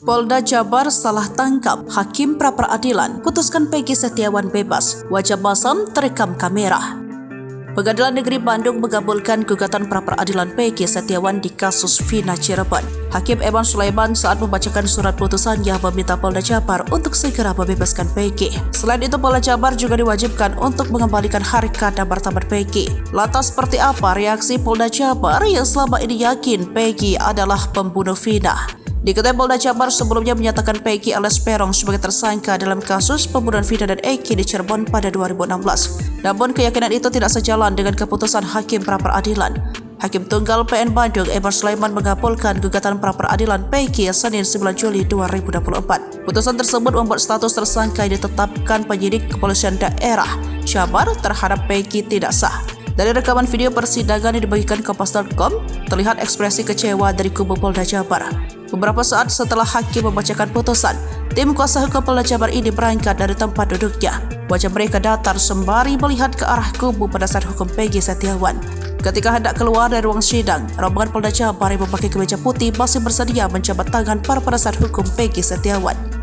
Polda Jabar salah tangkap, Hakim Pra-Peradilan putuskan Peggy Setiawan bebas, wajah masam terekam kamera. Pengadilan Negeri Bandung mengabulkan gugatan pra-peradilan Peggy Setiawan di kasus Vina Cirebon. Hakim Eman Sulaiman saat membacakan surat putusannya meminta Polda Jabar untuk segera membebaskan Peggy. Selain itu, Polda Jabar juga diwajibkan untuk mengembalikan harkat dan martabat Peggy. Lantas seperti apa reaksi Polda Jabar yang selama ini yakin Peggy adalah pembunuh Vina? Diketahui Polda Jabar sebelumnya menyatakan Peggy alias Peron sebagai tersangka dalam kasus pembunuhan Vina dan Eki di Cirebon pada 2016. Namun keyakinan itu tidak sejalan dengan keputusan Hakim Pra-Peradilan. Hakim Tunggal PN Bandung Eman Sulaiman mengabulkan gugatan pra-peradilan Peggy Senin 9 Juli 2024. Putusan tersebut membuat status tersangka yang ditetapkan penyidik kepolisian daerah Jabar terhadap Peggy tidak sah. Dari rekaman video persidangan yang dibagikan Kompas.com, terlihat ekspresi kecewa dari kubu Polda Jabar. Beberapa saat setelah hakim membacakan putusan, tim kuasa hukum Polda Jabar ini berangkat dari tempat duduknya. Wajah mereka datar sembari melihat ke arah kubu penasihat hukum Peggy Setiawan. Ketika hendak keluar dari ruang sidang, rombongan Polda Jabar yang memakai kemeja putih masih bersedia menjabat tangan para penasihat hukum Peggy Setiawan.